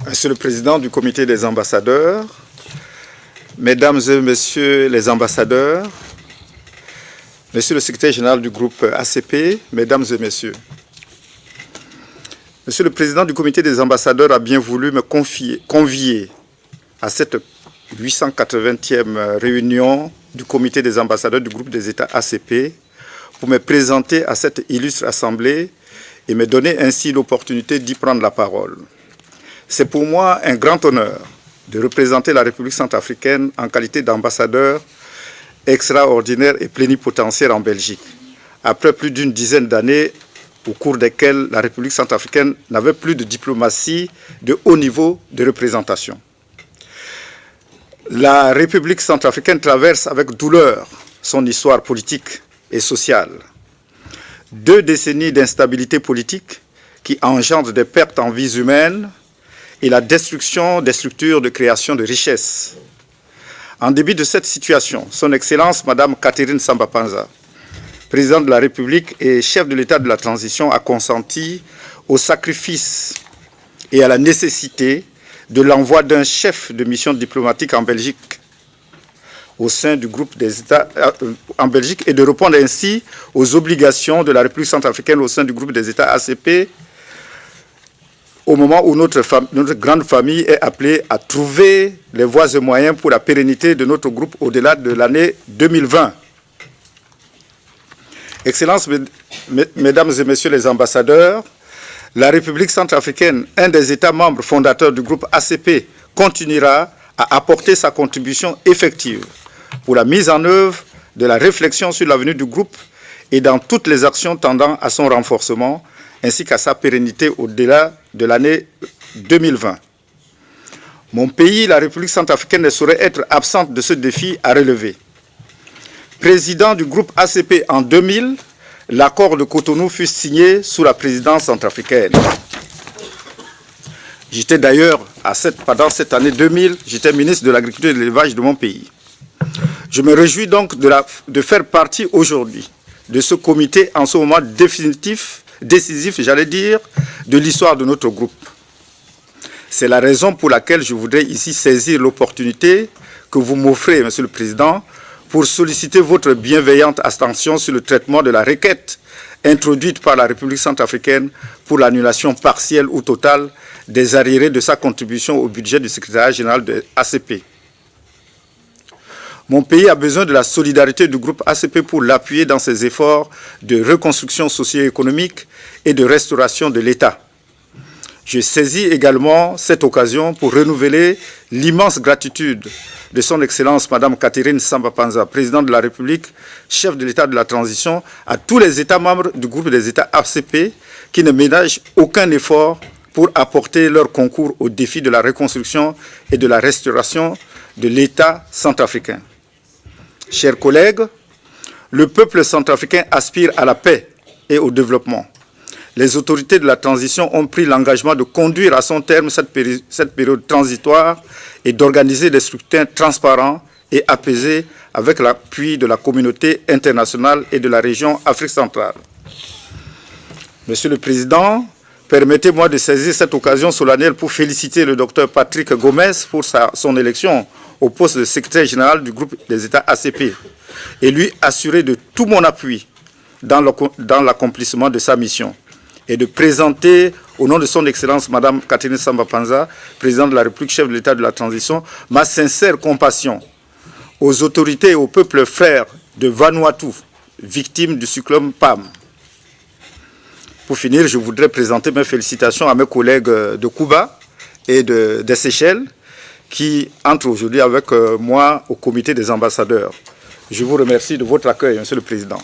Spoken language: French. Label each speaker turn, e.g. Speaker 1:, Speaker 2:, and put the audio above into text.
Speaker 1: Monsieur le Président du Comité des ambassadeurs, Mesdames et Messieurs les ambassadeurs, Monsieur le Secrétaire général du groupe ACP, Mesdames et Messieurs. Monsieur le Président du Comité des ambassadeurs a bien voulu me convier à cette 880e réunion du Comité des ambassadeurs du groupe des États ACP pour me présenter à cette illustre assemblée et me donner ainsi l'opportunité d'y prendre la parole. C'est pour moi un grand honneur de représenter la République centrafricaine en qualité d'ambassadeur extraordinaire et plénipotentiaire en Belgique, après plus d'une dizaine d'années au cours desquelles la République centrafricaine n'avait plus de diplomatie de haut niveau de représentation. La République centrafricaine traverse avec douleur son histoire politique et sociale. 2 décennies d'instabilité politique qui engendrent des pertes en vies humaines et la destruction des structures de création de richesses. En début de cette situation, son Excellence Madame Catherine Samba-Panza, présidente de la République et chef de l'État de la transition, a consenti au sacrifice et à la nécessité de l'envoi d'un chef de mission diplomatique en Belgique au sein du groupe des États en Belgique et de répondre ainsi aux obligations de la République centrafricaine au sein du groupe des États ACP au moment où notre grande famille est appelée à trouver les voies et moyens pour la pérennité de notre groupe au-delà de l'année 2020. Excellences, Mesdames et Messieurs les ambassadeurs, la République centrafricaine, un des États membres fondateurs du groupe ACP, continuera à apporter sa contribution effective pour la mise en œuvre de la réflexion sur l'avenir du groupe et dans toutes les actions tendant à son renforcement, ainsi qu'à sa pérennité au-delà de l'année 2020. Mon pays, la République centrafricaine, ne saurait être absente de ce défi à relever. Président du groupe ACP en 2000, l'accord de Cotonou fut signé sous la présidence centrafricaine. J'étais d'ailleurs, pendant cette année 2000, j'étais ministre de l'Agriculture et de l'Élevage de mon pays. Je me réjouis donc de faire partie aujourd'hui de ce comité en ce moment décisif, j'allais dire, de l'histoire de notre groupe. C'est la raison pour laquelle je voudrais ici saisir l'opportunité que vous m'offrez, Monsieur le Président, pour solliciter votre bienveillante attention sur le traitement de la requête introduite par la République centrafricaine pour l'annulation partielle ou totale des arriérés de sa contribution au budget du secrétariat général de ACP. Mon pays a besoin de la solidarité du groupe ACP pour l'appuyer dans ses efforts de reconstruction socio-économique et de restauration de l'État. Je saisis également cette occasion pour renouveler l'immense gratitude de son Excellence Madame Catherine Samba-Panza, présidente de la République, chef de l'État de la transition, à tous les États membres du groupe des États ACP qui ne ménagent aucun effort pour apporter leur concours au défi de la reconstruction et de la restauration de l'État centrafricain. Chers collègues, le peuple centrafricain aspire à la paix et au développement. Les autorités de la transition ont pris l'engagement de conduire à son terme cette période transitoire et d'organiser des scrutins transparents et apaisés avec l'appui de la communauté internationale et de la région Afrique centrale. Monsieur le Président, permettez-moi de saisir cette occasion solennelle pour féliciter le Dr Patrick Gomes pour son élection au poste de secrétaire général du groupe des États ACP et lui assurer de tout mon appui dans l'accomplissement de sa mission et de présenter au nom de son Excellence Madame Catherine Samba-Panza, présidente de la République, chef de l'État de la transition, ma sincère compassion aux autorités et au peuple frère de Vanuatu, victimes du cyclone Pam. Pour finir, je voudrais présenter mes félicitations à mes collègues de Cuba et des Seychelles qui entrent aujourd'hui avec moi au comité des ambassadeurs. Je vous remercie de votre accueil, Monsieur le Président.